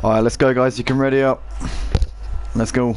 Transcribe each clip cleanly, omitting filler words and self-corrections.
Alright, let's go guys, you can ready up. Let's go.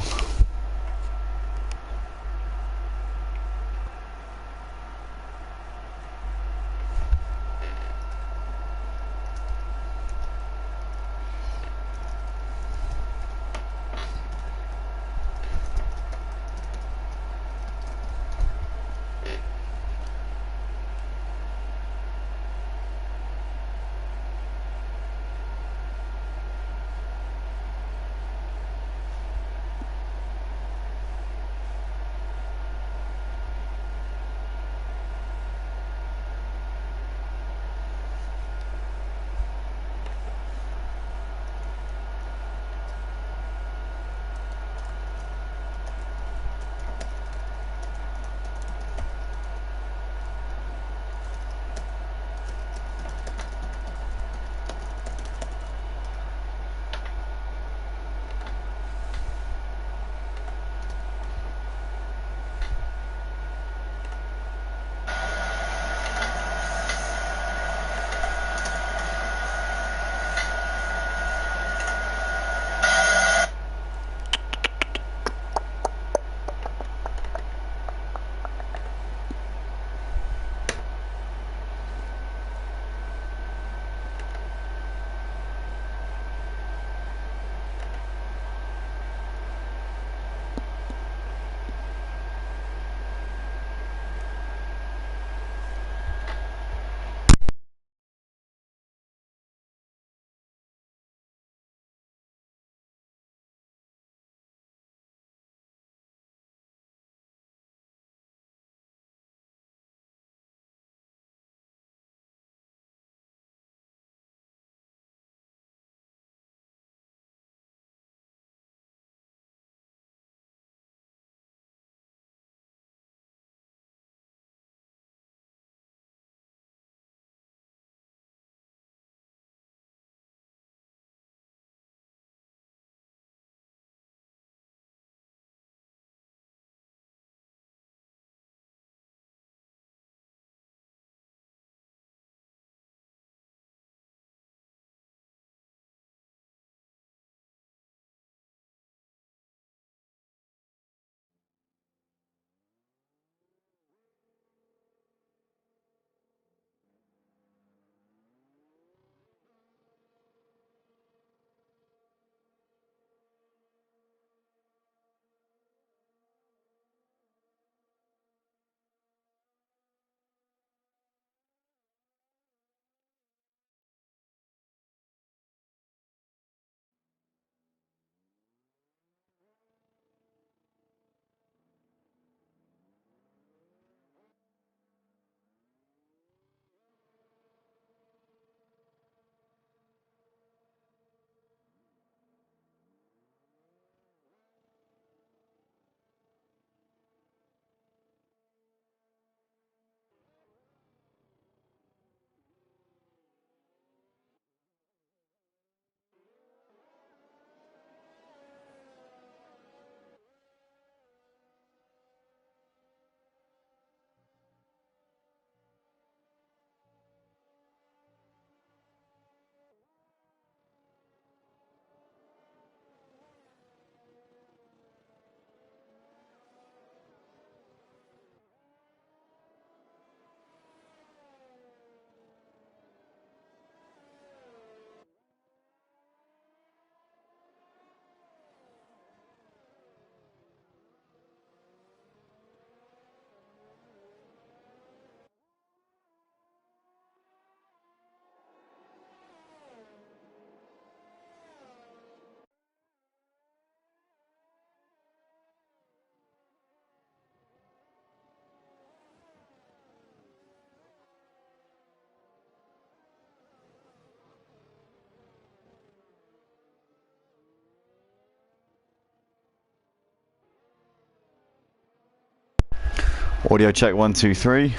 Audio check 1 2 3.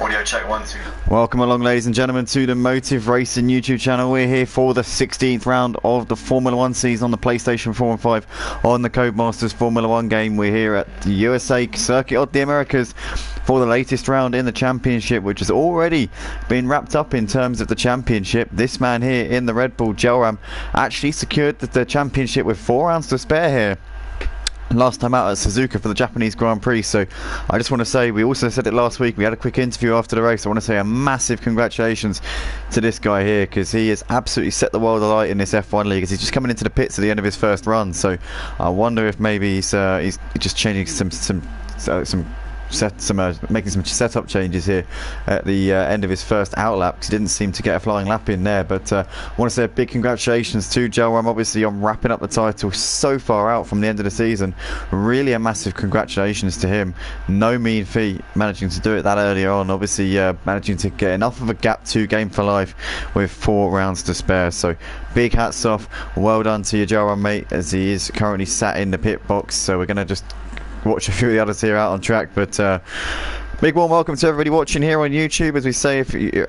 Audio check 1, 2. Welcome along, ladies and gentlemen, to the Motive Racing YouTube channel. We're here for the 16th round of the Formula 1 season on the PlayStation 4 and 5 on the Codemasters Formula 1 game. We're here at the USA Circuit of the Americas for the latest round in the championship, which has already been wrapped up in terms of the championship. This man here in the Red Bull Gelram actually secured the championship with 4 rounds to spare here last time out at Suzuka for the Japanese Grand Prix. So I just want to say, we also said it last week, we had a quick interview after the race. I want to say a massive congratulations to this guy here, because he has absolutely set the world alight in this F1 league, as he's just coming into the pits at the end of his first run. So I wonder if maybe he's just changing making some setup changes here at the end of his first outlap, because he didn't seem to get a flying lap in there. But I want to say a big congratulations to Gelram, obviously, on wrapping up the title so far out from the end of the season. Really a massive congratulations to him. No mean feat managing to do it that early on, obviously managing to get enough of a gap to game for life with 4 rounds to spare. So big hats off, well done to you, Gelram, mate, as he is currently sat in the pit box. So we're going to just watch a few of the others here out on track. But big warm welcome to everybody watching here on YouTube. As we say,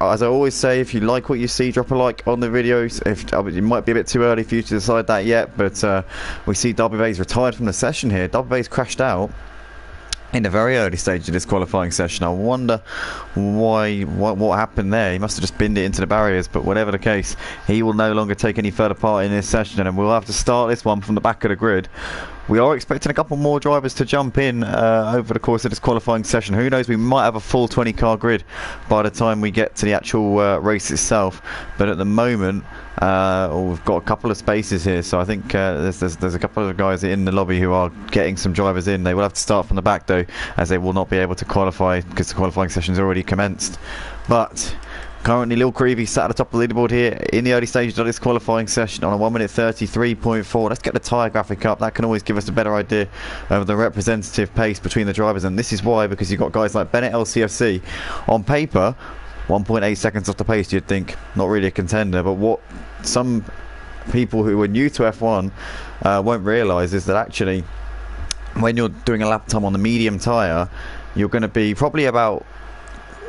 as I always say, if you like what you see, drop a like on the videos. It might be a bit too early for you to decide that yet, but we see WB's retired from the session here. WB's crashed out in the very early stage of this qualifying session. I wonder what happened there. He must have just binned it into the barriers, but whatever the case, he will no longer take any further part in this session, and we'll have to start this one from the back of the grid. We are expecting a couple more drivers to jump in over the course of this qualifying session. Who knows, we might have a full 20-car grid by the time we get to the actual race itself. But at the moment, we've got a couple of spaces here, so I think there's a couple of guys in the lobby who are getting some drivers in. They will have to start from the back, though, as they will not be able to qualify because the qualifying session's already commenced. But currently, Lil Creevy sat at the top of the leaderboard here in the early stages of this qualifying session on a 1:33.4. Let's get the tyre graphic up. That can always give us a better idea of the representative pace between the drivers, and this is why, because you've got guys like Bennett LCFC. On paper, 1.8 seconds off the pace, you'd think not really a contender, but what some people who are new to F1 won't realise is that actually, when you're doing a lap time on the medium tyre, you're going to be probably about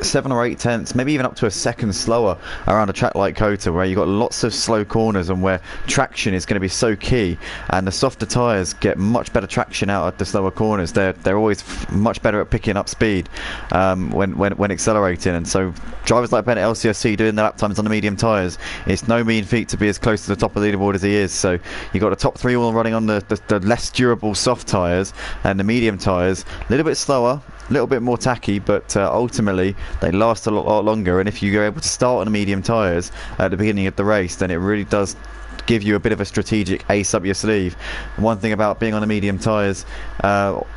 7 or 8 tenths, maybe even up to a second slower around a track like COTA, where you've got lots of slow corners and where traction is going to be so key, and the softer tyres get much better traction out at the slower corners. They're always much better at picking up speed when accelerating, and so drivers like Bennett LCSC doing their lap times on the medium tyres, it's no mean feat to be as close to the top of the leaderboard as he is. So you've got the top 3 all running on the less durable soft tyres, and the medium tyres a little bit slower, a little bit more tacky, but ultimately they last a lot longer. And if you're able to start on the medium tyres at the beginning of the race, then it really does give you a bit of a strategic ace up your sleeve. One thing about being on the medium tyres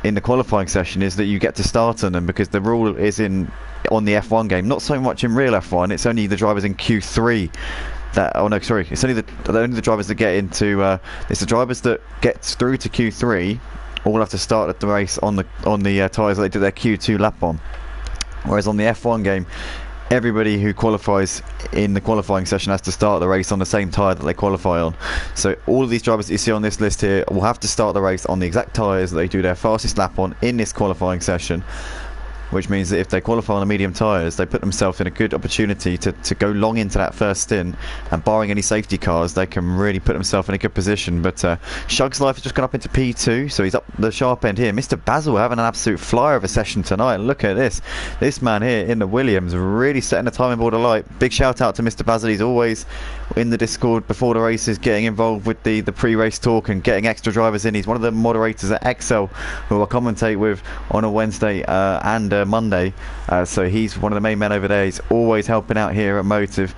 in the qualifying session is that you get to start on them, because the rule is on the F1 game, not so much in real F1. It's only the drivers in Q3 that, oh no, sorry, it's only the drivers that get into it's the drivers that get through to Q3 all have to start at the race on the tyres that they did their Q2 lap on. Whereas on the F1 game, everybody who qualifies in the qualifying session has to start the race on the same tyre that they qualify on. So all of these drivers that you see on this list here will have to start the race on the exact tyres that they do their fastest lap on in this qualifying session, which means that if they qualify on the medium tyres, they put themselves in a good opportunity to go long into that first stint, and barring any safety cars, they can really put themselves in a good position. But Shug's Life has just gone up into P2, so he's up the sharp end here. Mr. Basil having an absolute flyer of a session tonight. Look at this man here in the Williams, really setting the timing board alight. Big shout out to Mr. Basil. He's always in the Discord before the races, getting involved with the pre-race talk and getting extra drivers in. He's one of the moderators at Excel, who I commentate with on a Wednesday and Monday, so he's one of the main men over there. He's always helping out here at Motive.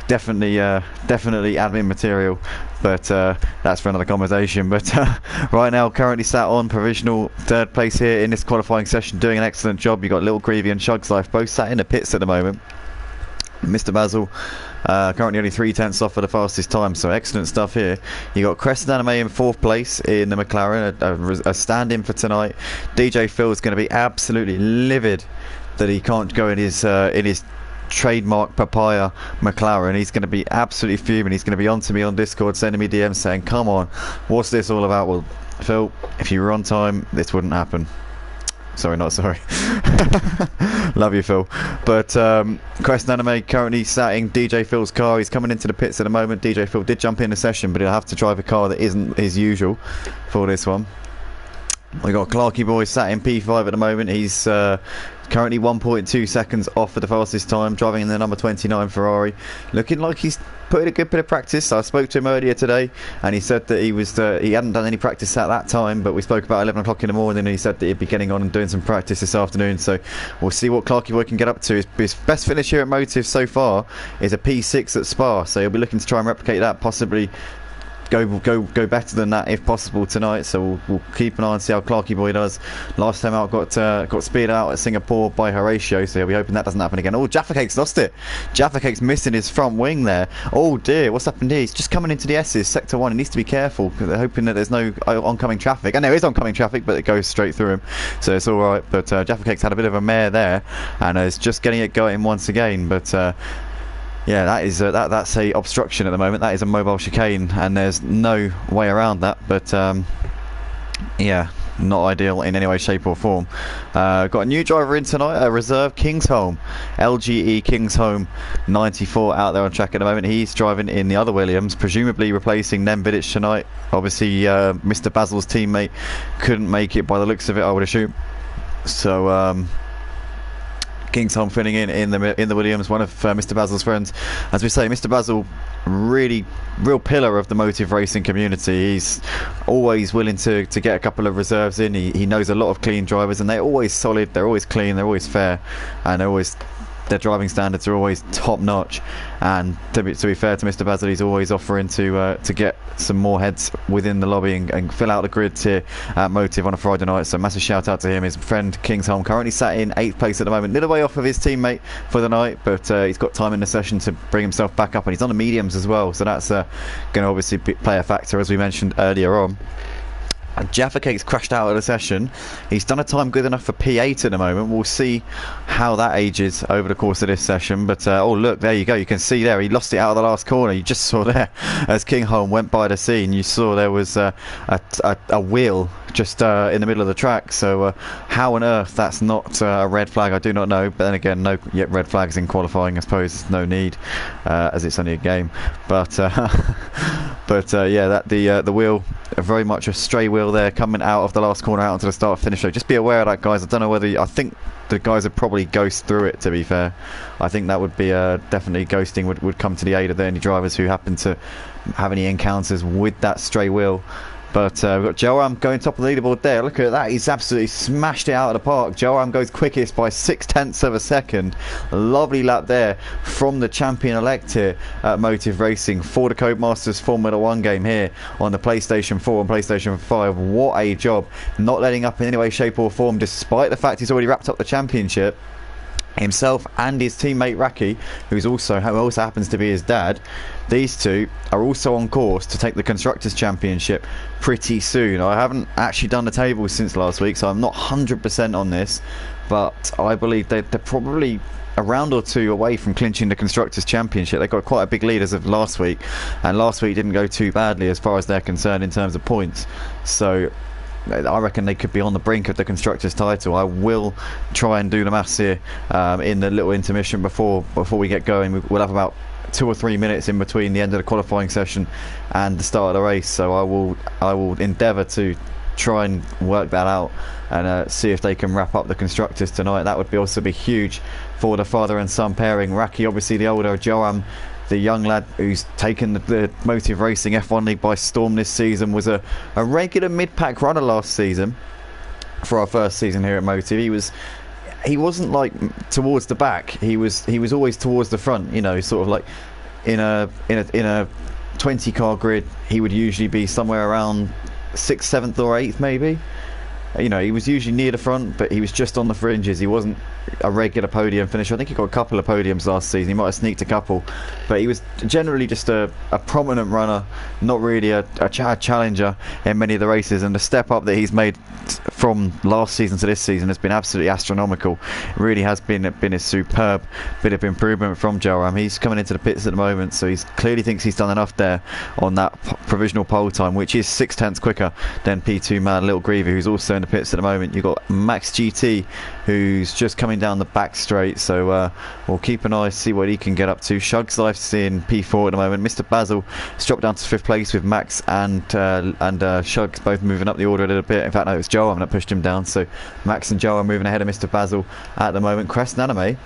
Definitely admin material, but that's for another conversation. But right now, currently sat on provisional 3rd place here in this qualifying session, doing an excellent job. You've got Little Creevy and Shug's Life both sat in the pits at the moment. Mr. Basil currently only 3 tenths off for the fastest time, so excellent stuff here. You got Crescent Anime in 4th place in the McLaren, a stand-in for tonight. DJ Phil's going to be absolutely livid that he can't go in his trademark papaya McLaren. He's going to be absolutely fuming. He's going to be on to me on Discord, sending me DMs saying, come on, what's this all about? Well, Phil, if you were on time, this wouldn't happen. Sorry, not sorry. Love you, Phil. But Quest Anime currently sat in DJ Phil's car. He's coming into the pits at the moment. DJ Phil did jump in the session, but he'll have to drive a car that isn't his usual for this one. We got Clarky Boy sat in P5 at the moment. He's currently 1.2 seconds off for the fastest time, driving in the number 29 Ferrari. Looking like he's put in a good bit of practice. I spoke to him earlier today, and he said that he hadn't done any practice at that time, but we spoke about 11 o'clock in the morning, and he said that he'd be getting on and doing some practice this afternoon. So we'll see what Clarky Boy can get up to. His best finish here at Motive so far is a P6 at Spa, so he'll be looking to try and replicate that, possibly go better than that if possible tonight. So we'll keep an eye and see how Clarky Boy does. Last time out got speed out at Singapore by Horatio, so he'll be hoping that doesn't happen again. Oh, Jaffa Cake's lost it. Jaffa Cake's missing his front wing there. Oh dear, what's happened here? He's just coming into the S's, sector 1. He needs to be careful because they're hoping that there's no oncoming traffic, and there is oncoming traffic, but it goes straight through him, so it's alright. But Jaffa Cake's had a bit of a mare there and is just getting it going once again. But yeah, that is that's a obstruction at the moment. That is a mobile chicane, and there's no way around that. But yeah, not ideal in any way, shape or form. Got a new driver in tonight, a reserve, Kingsholm, LGE Kingsholm 94 out there on track at the moment. He's driving in the other Williams, presumably replacing Nem Vidic tonight. Obviously Mr. Basil's teammate couldn't make it by the looks of it, I would assume. So Kingsholm filling in the Williams, one of Mr. Basil's friends. As we say, Mr. Basil, real pillar of the motive racing community. He's always willing to get a couple of reserves in. He knows a lot of clean drivers, and they're always solid, they're always clean, they're always fair, and their driving standards are always top notch. And to be fair to Mr. Basil, he's always offering to get some more heads within the lobby and fill out the grids here at Motive on a Friday night. So massive shout out to him. His friend Kingsholm currently sat in 8th place at the moment, little way off of his teammate for the night, but he's got time in the session to bring himself back up, and he's on the mediums as well, so that's going to obviously play a factor, as we mentioned earlier on. Jaffa Cake's crashed out of the session. He's done a time good enough for P8 at the moment. We'll see how that ages over the course of this session. But oh look, there you go. You can see there he lost it out of the last corner. You just saw there as Kingsholm went by the scene. You saw there was a wheel just in the middle of the track. So how on earth that's not a red flag, I do not know. But then again, no yet red flags in qualifying. I suppose there's no need as it's only a game. But yeah, that the wheel, very much a stray wheel there coming out of the last corner out onto the start finish. So just be aware of that, guys. I don't know whether I think the guys would probably ghost through it, to be fair. I think that would be definitely ghosting would come to the aid of any drivers who happen to have any encounters with that stray wheel. But we've got Joram going top of the leaderboard there. Look at that. He's absolutely smashed it out of the park. Joram goes quickest by 0.6 of a second. Lovely lap there from the champion-elect here at Motive Racing for the Codemasters Formula 1 game here on the PlayStation 4 and PlayStation 5. What a job. Not letting up in any way, shape or form, despite the fact he's already wrapped up the championship. Himself and his teammate Raki, who also happens to be his dad, these two are also on course to take the Constructors' Championship pretty soon. I haven't actually done the tables since last week, so I'm not 100% on this, but I believe they're probably a round or two away from clinching the Constructors' Championship. They got quite a big lead as of last week, and last week didn't go too badly as far as they're concerned in terms of points. So I reckon they could be on the brink of the Constructors' title. I will try and do the maths here in the little intermission before we get going. We'll have about 2 or 3 minutes in between the end of the qualifying session and the start of the race. So I will endeavour to try and work that out and see if they can wrap up the Constructors tonight. That would also be huge for the father and son pairing. Raki, obviously the older, Joram, the young lad who's taken the Motive Racing F1 League by storm this season, was a regular mid-pack runner last season for our first season here at Motive. He wasn't like towards the back. He was always towards the front. You know, sort of like in a 20 car grid, he would usually be somewhere around 6th, 7th or 8th maybe. You know, he was usually near the front, but he was just on the fringes. He wasn't a regular podium finisher. I think he got a couple of podiums last season. He might have sneaked a couple, but he was generally just a prominent runner, not really a challenger in many of the races. And the step up that he's made from last season to this season has been absolutely astronomical. It really has been a superb bit of improvement from Joram. He's coming into the pits at the moment, so he clearly thinks he's done enough there on that provisional pole time, which is 0.6 quicker than P2 man Little Greavy, who's also in the pits at the moment. You've got Max GT, who's just coming down the back straight, so we'll keep an eye, see what he can get up to. Shug's Life's in P4 at the moment. Mr. Basil has dropped down to 5th place with Max and Shug's both moving up the order a little bit. In fact, no, it was Joe that pushed him down, so Max and Joe are moving ahead of Mr. Basil at the moment. Crest Anime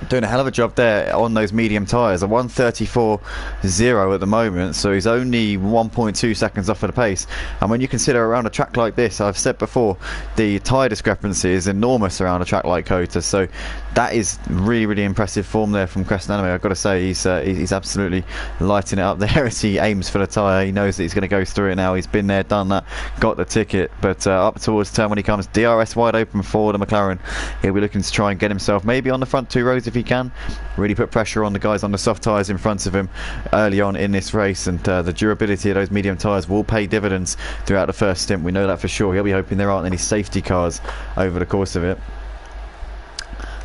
doing a hell of a job there on those medium tyres, a 1:34.0 at the moment, so he's only 1.2 seconds off of the pace. And when you consider around a track like this, I've said before, the tyre discrepancy is enormous around a track like Kota, so that is really impressive form there from Crest Anime. I've got to say, he's absolutely lighting it up there as he aims for the tyre. He knows that he's going to go through it now. He's been there, done that, got the ticket, but up towards turn when he comes, DRS wide open for the McLaren. He'll be looking to try and get himself maybe on the front 2 rows if he can. Really put pressure on the guys on the soft tyres in front of him early on in this race, and the durability of those medium tyres will pay dividends throughout the first stint. We know that for sure. He'll be hoping there aren't any safety cars over the course of it.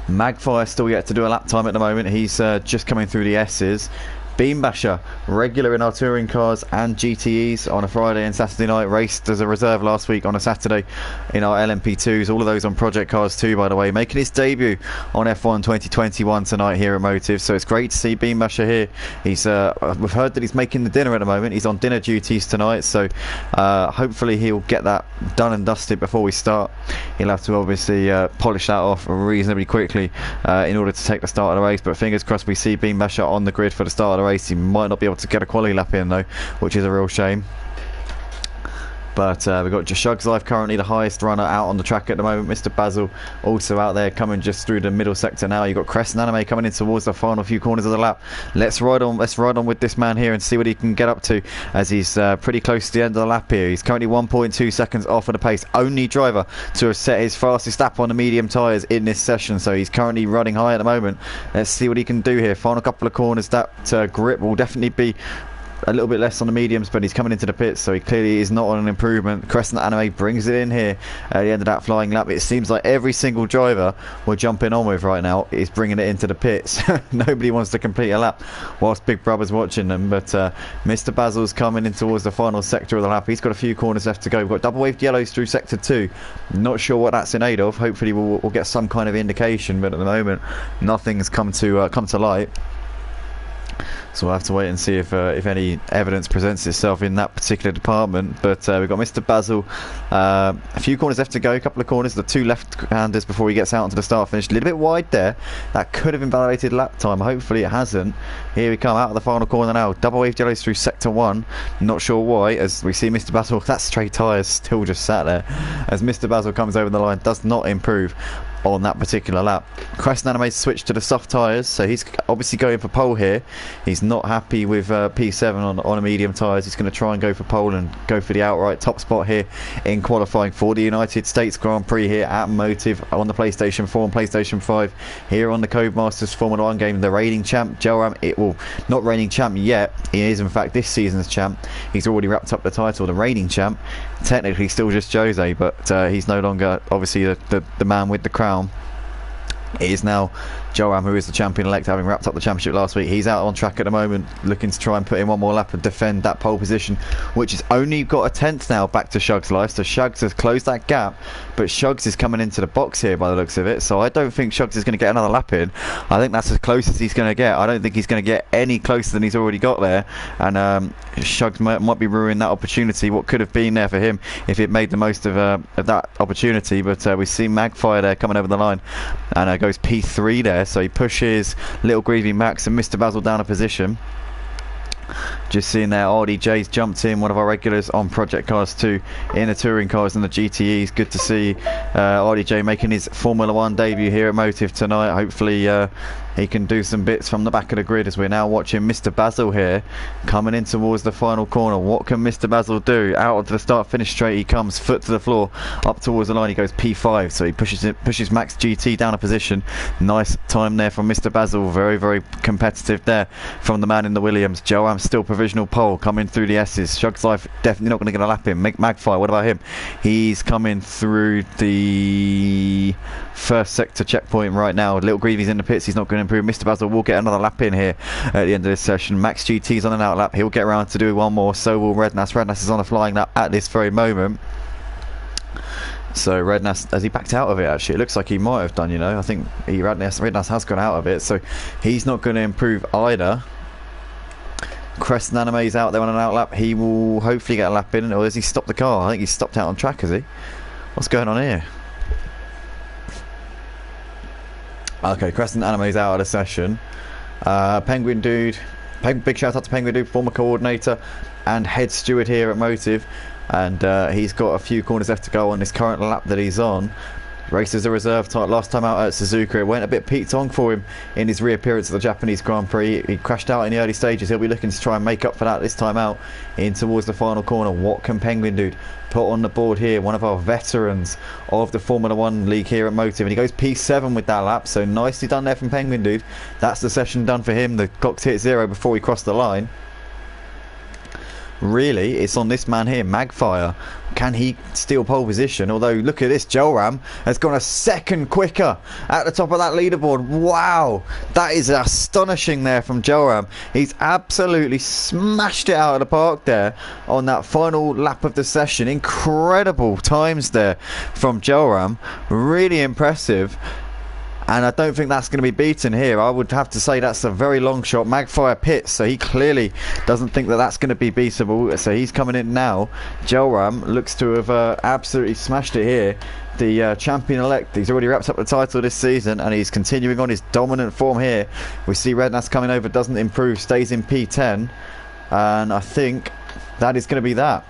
Magfire still yet to do a lap time at the moment. He's just coming through the S's. Beam Basher, regular in our touring cars and GTEs on a Friday and Saturday night, raced as a reserve last week on a Saturday in our LMP2s, all of those on project cars too, by the way, making his debut on F1 2021 tonight here at Motive. So it's great to see Beam Basher here. He's we've heard that he's making the dinner at the moment. He's on dinner duties tonight, so hopefully he'll get that done and dusted before we start. He'll have to obviously polish that off reasonably quickly in order to take the start of the race, but fingers crossed we see Beam Basher on the grid for the start of the race. He might not be able to get a quality lap in though, which is a real shame. But we've got Shug's Life currently the highest runner out on the track at the moment. Mr. Basil also out there coming just through the middle sector now. You've got Crescent Anime coming in towards the final few corners of the lap. Let's ride on with this man here and see what he can get up to, as he's pretty close to the end of the lap here. He's currently 1.2 seconds off of the pace. Only driver to have set his fastest lap on the medium tyres in this session, so he's currently running high at the moment. Let's see what he can do here. Final couple of corners, that grip will definitely be a little bit less on the mediums, but he's coming into the pits, so he clearly is not on an improvement. Crescent Anime brings it in here at the end of that flying lap. It seems like every single driver we're jumping on with right now is bringing it into the pits. Nobody wants to complete a lap whilst Big Brother's watching them, but Mr. Basil's coming in towards the final sector of the lap. He's got a few corners left to go. We've got double waved yellows through sector 2. Not sure what that's in aid of. Hopefully we'll get some kind of indication, but at the moment nothing's come to light. So we'll have to wait and see if any evidence presents itself in that particular department. But we've got Mr. Basil, a few corners left to go, a couple of corners, the 2 left-handers before he gets out onto the start finish. A little bit wide there. That could have invalidated lap time. Hopefully it hasn't. Here we come out of the final corner now. Double wave yellows through sector 1. Not sure why, as we see Mr. Basil, that straight tyre is still just sat there. As Mr. Basil comes over the line, does not improve on that particular lap. Crescent Anime switched to the soft tyres, so he's obviously going for pole here. He's not happy with P7 on a medium tyres. He's going to try and go for pole and go for the outright top spot here in qualifying for the United States Grand Prix here at Motive on the PlayStation 4 and PlayStation 5 here on the Codemasters Formula 1 game. The reigning champ, Joram, not reigning champ yet. He is in fact this season's champ. He's already wrapped up the title, the reigning champ. Technically still just Jose, but he's no longer obviously the man with the crown. It is now Joram who is the champion-elect, having wrapped up the championship last week. He's out on track at the moment, looking to try and put in one more lap and defend that pole position, which has only got a 10th now back to Shug's Life. So Shugs has closed that gap, but Shugs is coming into the box here by the looks of it. So I don't think Shugs is going to get another lap in. I think that's as close as he's going to get. I don't think he's going to get any closer than he's already got there. And Shugs might be ruining that opportunity, what could have been there for him if he'd made the most of that opportunity. But we see Magfire there coming over the line, and goes P3 there. So he pushes Little Greavy Max and Mr. Basil down a position. Just seeing there, RDJ's jumped in, one of our regulars on project cars too, in the touring cars and the GTEs. Good to see RDJ making his Formula 1 debut here at Motive tonight. Hopefully he can do some bits from the back of the grid, as we're now watching Mr. Basil here coming in towards the final corner. What can Mr. Basil do? Out onto the start finish straight he comes, foot to the floor, up towards the line. He goes P5, so he pushes Max GT down a position. Nice time there from Mr. Basil. Very competitive there from the man in the Williams. Joam still provisional pole coming through the S's. Shug's Life definitely not going to get a lap in. Magfire, what about him? He's coming through the first sector checkpoint right now. Little Greavy's in the pits. He's not going to improve. Mr. Basil will get another lap in here at the end of this session. Max GT's on an out lap. He'll get around to do one more. So will Rednas. Rednas is on a flying lap at this very moment. So Rednas, has he backed out of it actually? It looks like he might have done, you know. I think Rednas has gone out of it, so he's not going to improve either. Crescent Anime's out there on an outlap. He will hopefully get a lap in, or has he stopped the car? I think he's stopped out on track, has he? What's going on here? Okay, Crescent Anime's out of the session. Penguin Dude, big shout out to Penguin Dude, former coordinator and head steward here at Motive, and he's got a few corners left to go on this current lap that he's on. Races a reserve type last time out at Suzuka. It went a bit Pete Tong for him in his reappearance at the Japanese Grand Prix. He crashed out in the early stages. He'll be looking to try and make up for that this time out in towards the final corner. What can Penguin Dude put on the board here? One of our veterans of the Formula 1 League here at Motive, and he goes P7 with that lap, so nicely done there from Penguin Dude. That's the session done for him. The clock's hit 0 before he crossed the line. Really, it's on this man here, Magfire. Can he steal pole position? Although, look at this, Joram has gone a second quicker at the top of that leaderboard. Wow, that is astonishing there from Joram. He's absolutely smashed it out of the park there on that final lap of the session. Incredible times there from Joram. Really impressive. And I don't think that's going to be beaten here. I would have to say that's a very long shot. Magfire pits, so he clearly doesn't think that that's going to be beatable. So he's coming in now. Joram looks to have absolutely smashed it here. The champion-elect, he's already wrapped up the title this season, and he's continuing on his dominant form here. We see Rednas coming over, doesn't improve, stays in P10. And I think that is going to be that.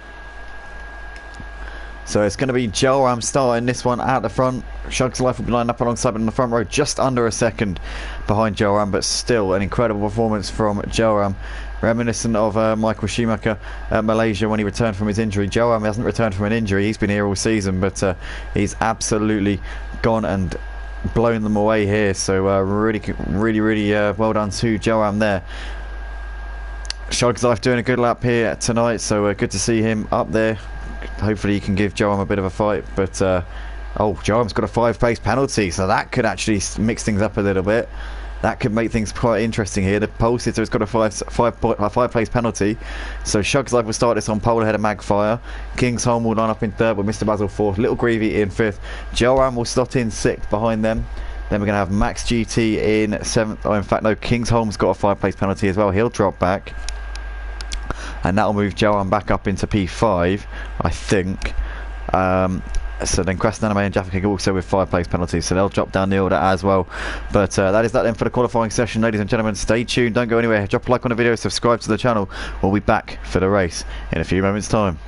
So it's going to be Joram starting this one out the front. Shug's Life will be lined up alongside him in the front row, just under a second behind Joram, but still an incredible performance from Joram. Reminiscent of Michael Schumacher at Malaysia when he returned from his injury. Joram hasn't returned from an injury, he's been here all season, but he's absolutely gone and blown them away here. So really well done to Joram there. Shug's Life doing a good lap here tonight, so good to see him up there. Hopefully he can give Joram a bit of a fight, but oh, Joram's got a 5-place penalty, so that could actually mix things up a little bit. That could make things quite interesting here. The pole sitter has got a 5-place penalty, so Shug's Life will start this on pole ahead of Magfire. Kingsholm will line up in third with Mr. Basil fourth, Little Greavy in fifth. Joram will slot in sixth behind them. Then we're going to have Max GT in seventh. Oh, in fact, no, Kingsholm's got a 5-place penalty as well. He'll drop back. And that'll move Joram back up into P5, I think. So then Crescent Anime and Jaffa also with 5-place penalties, so they'll drop down the order as well. But that is that then for the qualifying session, ladies and gentlemen. Stay tuned, don't go anywhere. Drop a like on the video, subscribe to the channel. We'll be back for the race in a few moments' time.